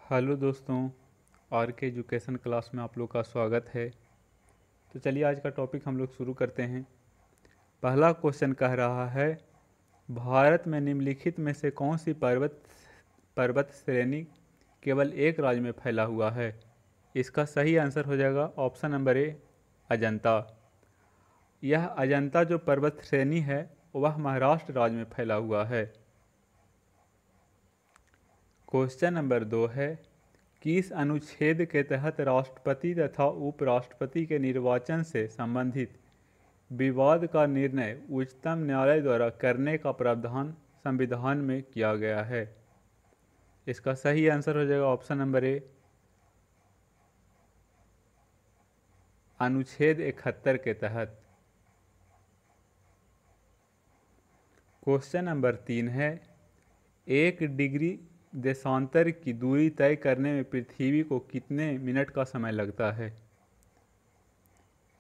Hello दोस्तों, are के education class में आप लोग का स्वागत है। तो चलिए आज का टॉपिक हम लोग शुरू करते हैं। पहला क्वेश्चन कह रहा है, भारत में निम्नलिखित में से कौन सी पर्वत पर्वत श्रेणी केवल एक राज्य में फैला हुआ है। इसका सही आंसर हो जाएगा ऑप्शन नंबर ए, अजंता। यह अजंता जो पर्वत श्रेणी है वह महाराष्ट्र राज्य में फैला हुआ है। क्वेश्चन नंबर 2 है, किस अनुच्छेद के तहत राष्ट्रपति तथा उपराष्ट्रपति के निर्वाचन से संबंधित विवाद का निर्णय उच्चतम न्यायालय द्वारा करने का प्रावधान संविधान में किया गया है। इसका सही आंसर हो जाएगा ऑप्शन नंबर ए, अनुच्छेद 71 के तहत। क्वेश्चन नंबर 3 है, 1 डिग्री देशांतर की दूरी तय करने में पृथ्वी को कितने मिनट का समय लगता है।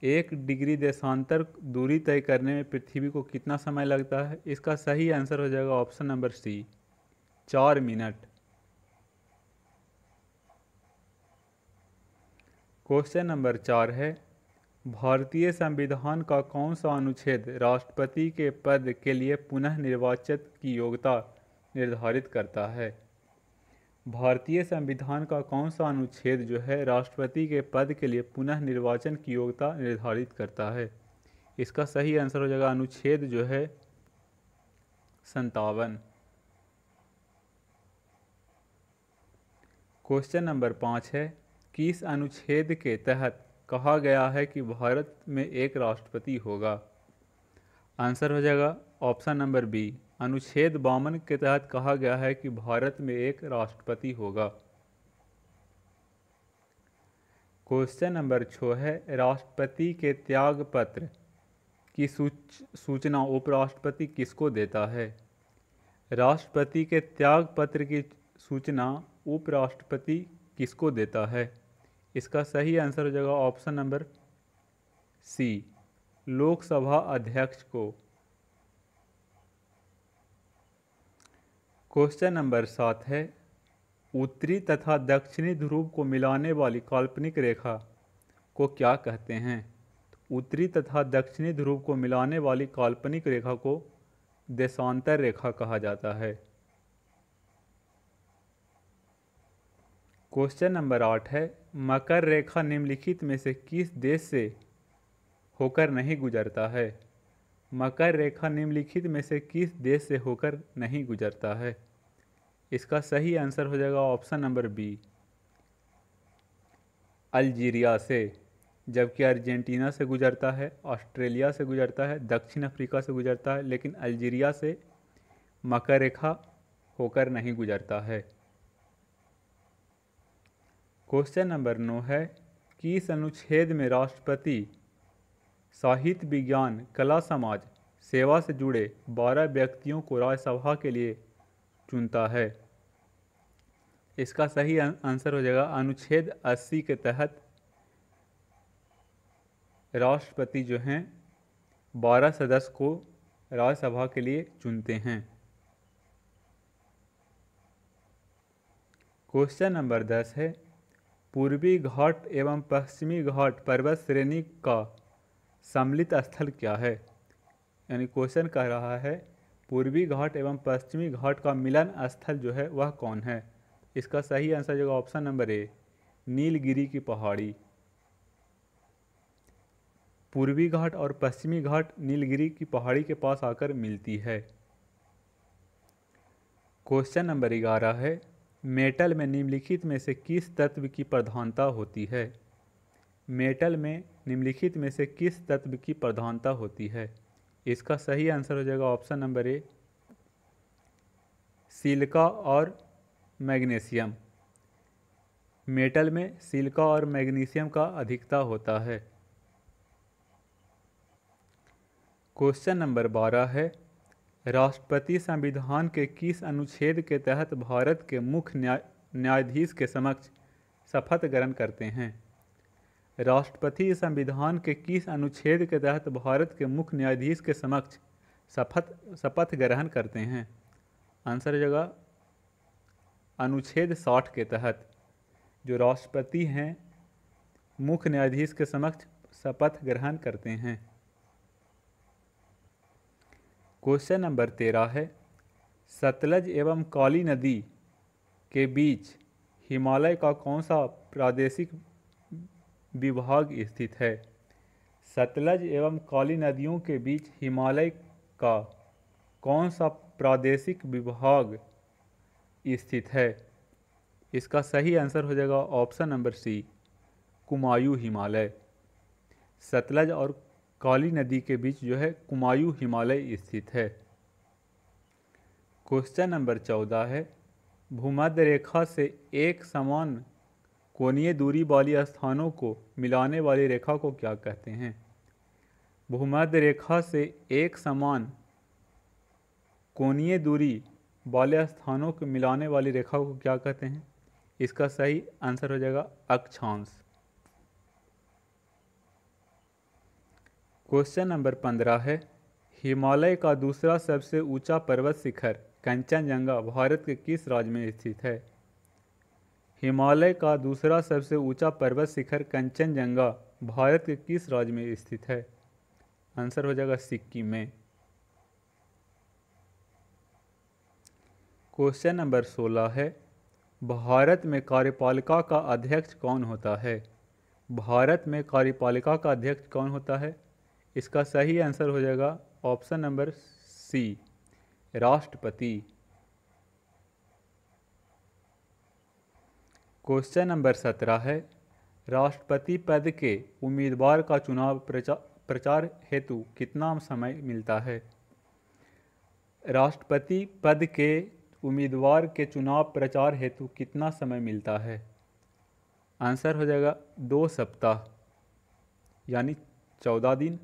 1 डिग्री देशांतर दूरी तय करने में पृथ्वी को कितना समय लगता है। इसका सही आंसर हो जाएगा option number C, 4 minute. Question number 4 है, भारतीय संविधान का कौन सा अनुच्छेद राष्ट्रपति के पद के लिए पुनः निर्वाचित की योग्यता निर्धारित करता है। भारतीय संविधान का कौन सा अनुच्छेद जो है राष्ट्रपति के पद के लिए पुनः निर्वाचन की योग्यता निर्धारित करता है। इसका सही आंसर हो जाएगा अनुच्छेद जो है 57। क्वेश्चन नंबर 5 है, किस अनुच्छेद के तहत कहा गया है कि भारत में एक राष्ट्रपति होगा। आंसर हो जाएगा ऑप्शन नंबर बी, अनुच्छेद 52 के तहत कहा गया है कि भारत में एक राष्ट्रपति होगा। क्वेश्चन नंबर 6 है, राष्ट्रपति के त्याग पत्र की सूचना उपराष्ट्रपति किसको देता है। राष्ट्रपति के त्याग पत्र की सूचना उपराष्ट्रपति किसको देता है। इसका सही आंसर हो जाएगा ऑप्शन नंबर सी, लोकसभा अध्यक्ष को। क्वेश्चन नंबर 7 है, उत्तरी तथा दक्षिणी ध्रुव को मिलाने वाली काल्पनिक रेखा को क्या कहते हैं। उत्तरी तथा दक्षिणी ध्रुव को मिलाने वाली काल्पनिक रेखा को देशांतर रेखा कहा जाता है। क्वेश्चन नंबर 8 है, मकर रेखा निम्नलिखित में से किस देश से होकर नहीं गुजरता है। मकर रेखा निम्नलिखित में से किस देश से होकर नहीं गुजरता है। इसका सही आंसर हो जाएगा ऑप्शन नंबर बी, अल्जीरिया से। जबकि अर्जेंटीना से गुजरता है, ऑस्ट्रेलिया से गुजरता है, दक्षिण अफ्रीका से गुजरता है, लेकिन अल्जीरिया से मकर रेखा होकर नहीं गुजरता है। क्वेश्चन नंबर 9 है, किस अनुच्छेद में राष्ट्रपति साहित्य, विज्ञान, कला, समाज सेवा से जुड़े 12 व्यक्तियों को राज्यसभा के लिए चुनता है। इसका सही आंसर हो जाएगा अनुच्छेद 80 के तहत राष्ट्रपति जो हैं 12 सदस्य को राज्यसभा के लिए चुनते हैं। क्वेश्चन नंबर 10 है, पूर्वी घाट एवं पश्चिमी घाट पर्वत श्रेणी का सम्मिलित स्थल क्या है। यानी क्वेश्चन कह रहा है पूर्वी घाट एवं पश्चिमी घाट का मिलन स्थल जो है वह कौन है। इसका सही आंसर जो ऑप्शन नंबर ए, नीलगिरी की पहाड़ी। पूर्वी घाट और पश्चिमी घाट नीलगिरी की पहाड़ी के पास आकर मिलती है। क्वेश्चन नंबर 11 है, मेटल में निम्नलिखित में से किस तत्व की प्रधानता होती है। मेटल में निम्नलिखित में से किस तत्व की प्रधानता होती है। इसका सही आंसर हो जाएगा ऑप्शन नंबर ए, सिलिका और मैग्नीशियम। मेटल में सिलिका और मैग्नीशियम का अधिकता होता है। क्वेश्चन नंबर 12 है, राष्ट्रपति संविधान के किस अनुच्छेद के तहत भारत के मुख्य न्यायाधीश के समक्ष शपथ ग्रहण करते हैं। राष्ट्रपति संविधान के किस अनुच्छेद के तहत भारत के मुख्य न्यायाधीश के समक्ष शपथ ग्रहण करते हैं। आंसर हो जाएगा अनुच्छेद 60 के तहत। जो राष्ट्रपति हैं मुख्य न्यायाधीश के समक्ष शपथ ग्रहण करते हैं। क्वेश्चन नंबर 13 है, सतलज एवं काली नदी के बीच हिमालय का कौन सा प्रादेशिक विभाग स्थित है? सतलज एवं काली नदियों के बीच हिमालय का कौन सा प्रादेशिक विभाग स्थित है? इसका सही आंसर हो जाएगा option number C, Kumaon Himalaya. Sutlej और काली नदी के बीच जो है कुमायूं हिमालय स्थित है। क्वेश्चन नंबर 14 है, भूमध्य रेखा से एक समान कोणीय दूरी वाली स्थानों को मिलाने वाली रेखा को क्या कहते हैं? भूमध्य रेखा से एक समान कोणीय दूरी वाले स्थानों को मिलाने वाली रेखा को क्या कहते हैं? इसका सही आंसर हो जाएगा अक्षांश। क्वेश्चन नंबर 15 है, हिमालय का दूसरा सबसे ऊंचा पर्वत शिखर कंचनजंगा भारत के किस राज्य में स्थित है? हिमालय का दूसरा सबसे ऊंचा पर्वत शिखर कंचनजंगा भारत के किस राज्य में स्थित है? आंसर हो जाएगा सिक्किम में। क्वेश्चन नंबर 16 है, भारत में कार्यपालिका का अध्यक्ष कौन होता है? भारत में कार्यपालिका का अध्यक्ष कौन होता है? इसका सही आंसर हो जाएगा ऑप्शन नंबर सी, राष्ट्रपति। क्वेश्चन नंबर 17 है, राष्ट्रपति पद के उम्मीदवार का चुनाव प्रचार हेतु कितना समय मिलता है? राष्ट्रपति पद के उम्मीदवार के चुनाव प्रचार हेतु कितना समय मिलता है? आंसर हो जाएगा 2 सप्ताह यानी 14 दिन।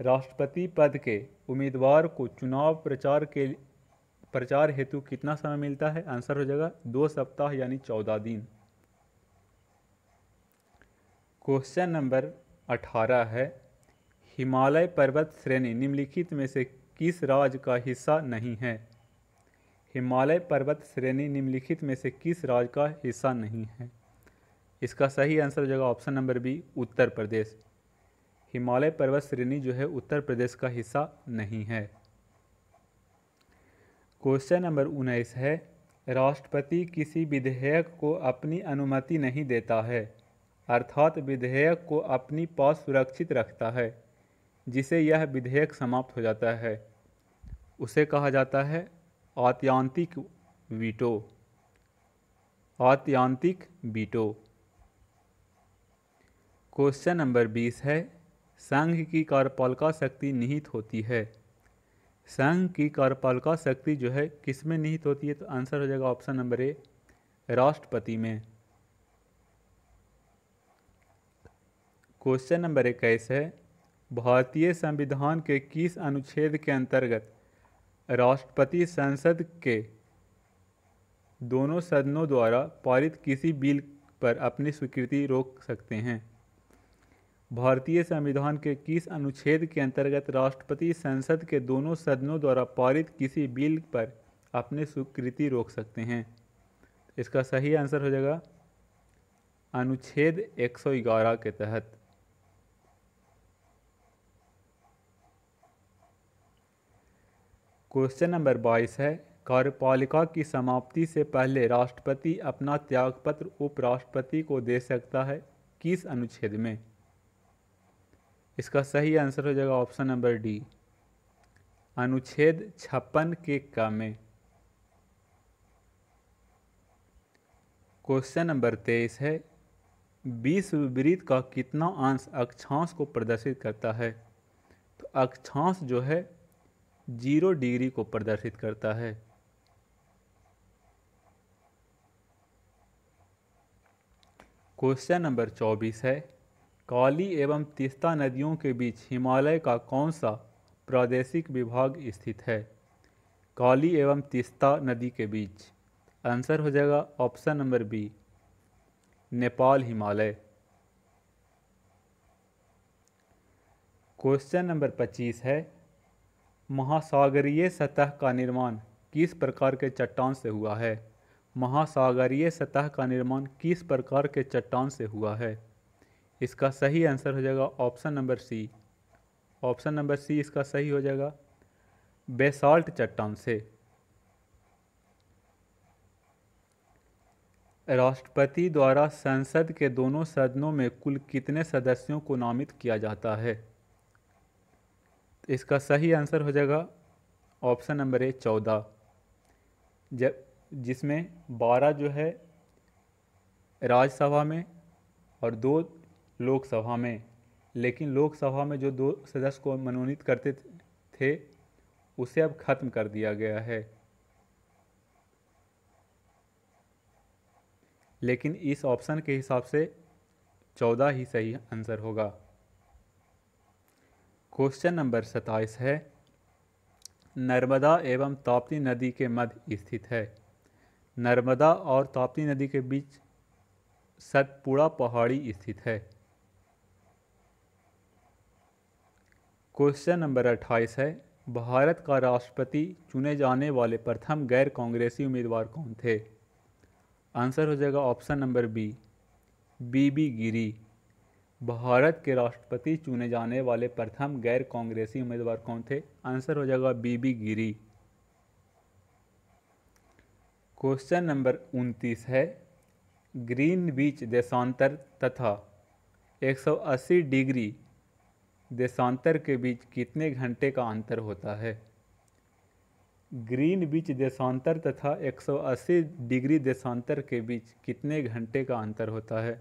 राष्ट्रपति पद के उम्मीदवार को चुनाव प्रचार हेतु कितना समय मिलता है? आंसर हो जाएगा 2 सप्ताह यानी 14 दिन। क्वेश्चन नंबर 18 है, हिमालय पर्वत श्रेणी निम्नलिखित में से किस राज्य का हिस्सा नहीं है? हिमालय पर्वत श्रेणी निम्नलिखित में से किस राज्य का हिस्सा नहीं है? इसका सही आंसर हो जाएगा option number B, Uttar Pradesh. Himalaya पर्वत श्रेणी जो है उत्तर प्रदेश का हिस्सा नहीं है। क्वेश्चन नंबर 19 है, राष्ट्रपति किसी विधेयक को अपनी अनुमति नहीं देता है, अर्थात विधेयक को अपनी पास सुरक्षित रखता है, जिसे यह विधेयक समाप्त हो जाता है, उसे कहा जाता है आत्यांतिक वीटो। आत्यांतिक वीटो। क्वेश्चन नंबर 20 है, संघ की कार्यपालिका शक्ति निहित होती है। संघ की कार्यपालिका शक्ति जो है किसमें निहित होती है? तो आंसर हो जाएगा ऑप्शन नंबर ए, राष्ट्रपति में। क्वेश्चन नंबर 21 है, भारतीय संविधान के किस अनुच्छेद के अंतर्गत राष्ट्रपति संसद के दोनों सदनों द्वारा पारित किसी बिल पर अपनी स्वीकृति रोक सकते हैं? भारतीय संविधान के किस अनुच्छेद के अंतर्गत राष्ट्रपति संसद के दोनों सदनों द्वारा पारित किसी बिल पर अपनी स्वीकृति रोक सकते हैं? इसका सही आंसर हो जाएगा अनुच्छेद 111 के तहत। क्वेश्चन नंबर 22 है, कार्यपालिका की समाप्ति से पहले राष्ट्रपति अपना त्यागपत्र उपराष्ट्रपति को दे सकता है, किस अनुच्छेद में? इसका सही आंसर हो जाएगा ऑप्शन नंबर डी, अनुच्छेद 56 के क में। क्वेश्चन नंबर 23 है, विषुववृत्त का कितना अंश अक्षांश को प्रदर्शित करता है? तो अक्षांश जो है 0 डिग्री को प्रदर्शित करता है। क्वेश्चन नंबर 24 है, काली एवं तीस्ता नदियों के बीच हिमालय का कौन सा प्रादेशिक विभाग स्थित है? काली एवं तीस्ता नदी के बीच। आंसर हो जाएगा option number B, Nepal Himalaya. Question number 25 है, महासागरीय सतह का निर्माण किस प्रकार के चट्टान से हुआ है? महासागरीय सतह का निर्माण किस प्रकार के चट्टान से हुआ है? इसका सही आंसर हो जाएगा option number C. Option number C इसका सही हो जाएगा, बेसाल्ट चट्टान से। राष्ट्रपति द्वारा संसद के दोनों सदनों में कुल कितने सदस्यों को नामित किया जाता है? इसका सही आंसर हो जाएगा ऑप्शन नंबर ए 14, जब जिसमें 12 जो है राज्यसभा में और 2 लोकसभा में। लेकिन लोकसभा में जो 2 सदस्य को मनोनीत करते थे उसे अब खत्म कर दिया गया है, लेकिन इस ऑप्शन के हिसाब से 14 ही सही आंसर होगा। क्वेश्चन नंबर 27 है, नर्मदा एवं ताप्ती नदी के मध्य स्थित है। नर्मदा और ताप्ती नदी के बीच सतपुड़ा पहाड़ी स्थित है। क्वेश्चन नंबर 28 है, भारत का राष्ट्रपति चुने जाने वाले प्रथम गैर कांग्रेसी उम्मीदवार कौन थे? आंसर हो जाएगा ऑप्शन नंबर बी, बीबी गिरी। भारत के राष्ट्रपति चुने जाने वाले प्रथम गैर कांग्रेसी उम्मीदवार कौन थे? आंसर हो जाएगा बीबी गिरी। क्वेश्चन नंबर 29 है, ग्रीनविच देशांतर तथा 180 डिग्री देशांतर के बीच कितने घंटे का अंतर होता है? ग्रीनविच देशांतर तथा 180 डिग्री देशांतर के बीच कितने घंटे का अंतर होता है?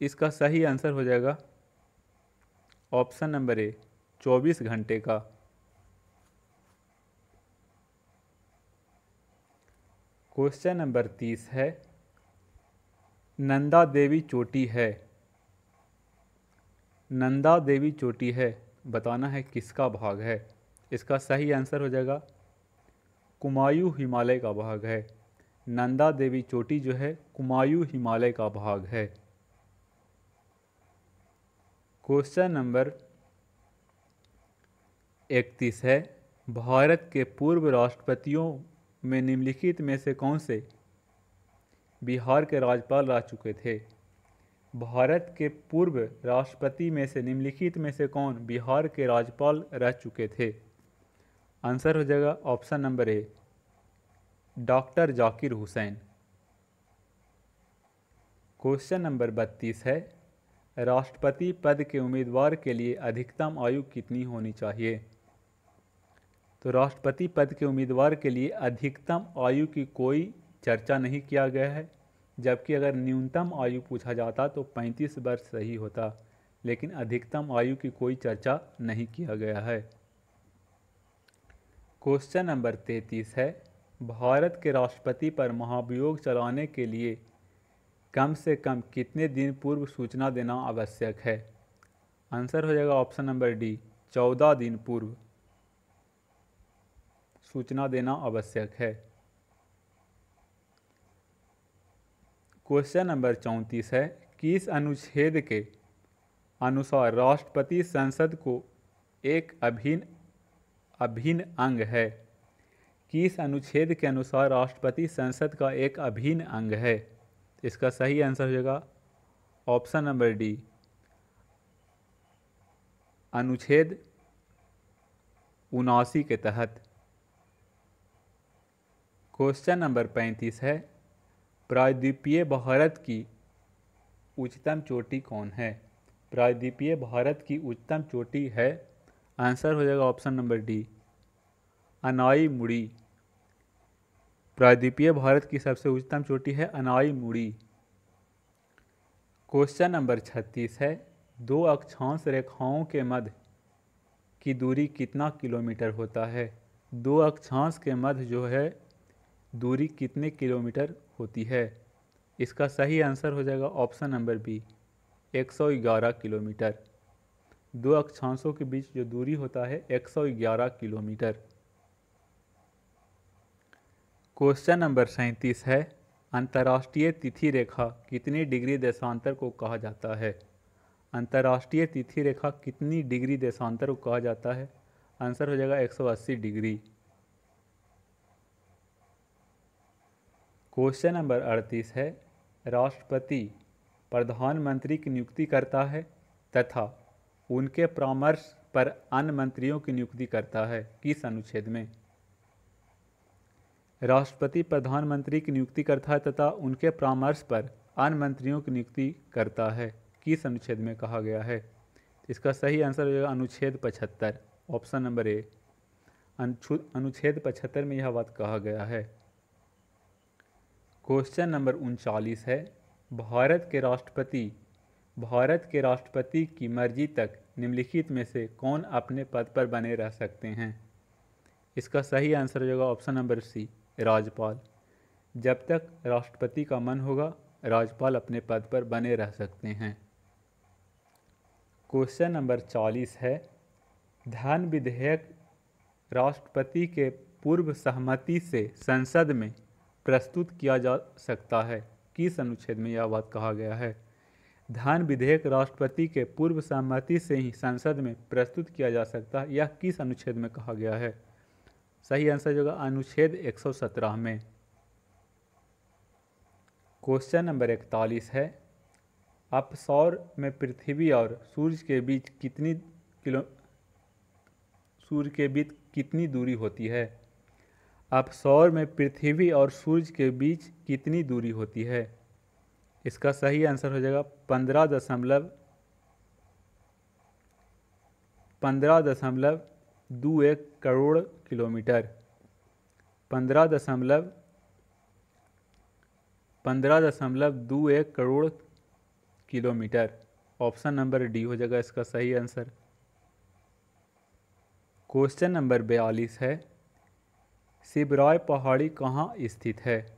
इसका सही आंसर हो जाएगा ऑप्शन नंबर ए 24 घंटे का। क्वेश्चन नंबर 30 है, नंदा देवी चोटी है। नंदा देवी चोटी है, बताना है किसका भाग है? इसका सही आंसर हो जाएगा कुमायूं हिमालय का भाग है। नंदा देवी चोटी जो है कुमायूं हिमालय का भाग है। क्वेश्चन नंबर 31 है, भारत के पूर्व राष्ट्रपतियों में निम्नलिखित में से कौन से बिहार के राज्यपाल रह चुके थे? भारत के पूर्व राष्ट्रपति में से निम्नलिखित में से कौन बिहार के राज्यपाल रह चुके थे? आंसर हो जाएगा option number A, doctor Zakir Hussain. Question number 32 है, राष्ट्रपति पद के उम्मीदवार के लिए अधिकतम आयु कितनी होनी चाहिए? तो राष्ट्रपति पद के उम्मीदवार के लिए अधिकतम आयु की कोई चर्चा नहीं किया गया है, जबकि अगर न्यूनतम आयु पूछा जाता तो 35 वर्ष सही होता, लेकिन अधिकतम आयु की कोई चर्चा नहीं किया गया है। क्वेश्चन नंबर 33 है, भारत के राष्ट्रपति पर महाभियोग चलाने के लिए कम से कम कितने दिन पूर्व सूचना देना आवश्यक है? आंसर हो जाएगा ऑप्शन नंबर डी, 14 दिन पूर्व सूचना देना आवश्यक है। क्वेश्चन नंबर 34 है, किस अनुच्छेद के अनुसार राष्ट्रपति संसद को एक अभिन्न अंग है? किस अनुच्छेद के अनुसार राष्ट्रपति संसद का एक अभिन्न अंग है? इसका सही आंसर हो जाएगा ऑप्शन नंबर डी, अनुच्छेद 79 के तहत। क्वेश्चन नंबर 35 है, प्रायद्वीपीय भारत की उच्चतम चोटी कौन है? प्रायद्वीपीय भारत की उच्चतम चोटी है, आंसर हो जाएगा ऑप्शन नंबर डी, अनाई मुड़ी। प्रायद्वीपीय भारत की सबसे उच्चतम चोटी है अनाई मुड़ी। क्वेश्चन नंबर 36 है, 2 अक्षांश रेखाओं के मध्य की दूरी कितना किलोमीटर होता है? 2 अक्षांश के मध्य जो है दूरी कितने किलोमीटर होती है? इसका सही आंसर हो जाएगा ऑप्शन नंबर बी, 111 किलोमीटर। 2 अक्षांशों के बीच जो दूरी होता है 111 किलोमीटर। क्वेश्चन नंबर 37 है, अंतर्राष्ट्रीय तिथि रेखा कितनी डिग्री देशांतर को कहा जाता है? अंतर्राष्ट्रीय तिथि रेखा कितनी डिग्री देशांतर को कहा जाता है? आंसर हो जाएगा 180 डिग्री। क्वेश्चन नंबर 38 है, राष्ट्रपति प्रधानमंत्री की नियुक्ति करता है तथा उनके परामर्श पर अन्य मंत्रियों की नियुक्ति करता है, किस अनुच्छेद में? राष्ट्रपति प्रधानमंत्री की नियुक्ति करता है तथा उनके परामर्श पर अन्य मंत्रियों की नियुक्ति करता है, किस अनुच्छेद में कहा गया है? इसका सही आंसर हो जाएगा अनुच्छेद 75, ऑप्शन नंबर ए। अनुच्छेद 75 में यह बात कहा गया है। क्वेश्चन नंबर 39 है, भारत के राष्ट्रपति की मर्जी तक निम्नलिखित में से कौन अपने पद पर बने रह सकते हैं? इसका सही आंसर हो जाएगा ऑप्शन नंबर सी, राज्यपाल। जब तक राष्ट्रपति का मन होगा राज्यपाल अपने पद पर बने रह सकते हैं। क्वेश्चन नंबर 40 है, धन विधेयक राष्ट्रपति के पूर्व सहमति से संसद में प्रस्तुत किया जा सकता है, किस अनुच्छेद में यह बात कहा गया है? धन विधेयक राष्ट्रपति के पूर्व सहमति से ही संसद में प्रस्तुत किया जा सकता है, यह किस अनुच्छेद में कहा गया है? सही आंसर होगा अनुच्छेद 117 में। क्वेश्चन नंबर 41 है, अपसौर में पृथ्वी और सूर्य के बीच कितनी दूरी होती है? अपसौर में पृथ्वी और सूर्य के बीच कितनी दूरी होती है? इसका सही आंसर हो जाएगा 15.21 crore kilometre. 15.21 crore kilometre. Option number D हो जाएगा इसका सही आंसर। क्वेश्चन नंबर 42 है, सिबराय पहाड़ी कहाँ स्थित है?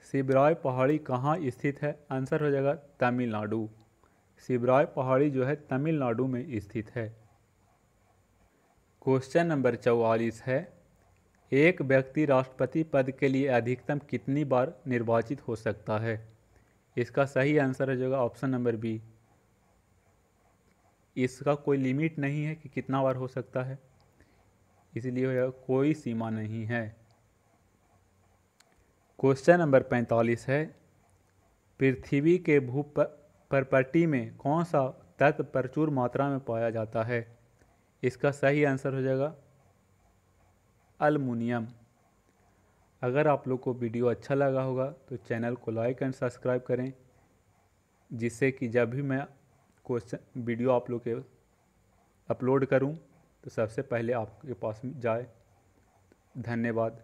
सिबराय पहाड़ी कहाँ स्थित है? आंसर हो जाएगा तमिलनाडु। सिबराय पहाड़ी जो है तमिलनाडु में स्थित है। क्वेश्चन नंबर 44 है, एक व्यक्ति राष्ट्रपति पद के लिए अधिकतम कितनी बार निर्वाचित हो सकता है? इसका सही आंसर हो जाएगा ऑप्शन नंबर बी। इसका कोई लिमिट नहीं है कि कितना बार हो सकता है, इसलिए कोई सीमा नहीं है। क्वेश्चन नंबर 45 है, पृथ्वी के भूपर्पटी में कौन सा तत्व प्रचुर मात्रा में पाया जाता है? इसका सही आंसर हो जाएगा एल्युमिनियम। अगर आप लोग को वीडियो अच्छा लगा होगा तो चैनल को लाइक एंड सब्सक्राइब करें, जिससे कि जब भी मैं क्वेश्चन वीडियो आप लोग के अपलोड करूं तो सबसे पहले आपके पास जाए। धन्यवाद।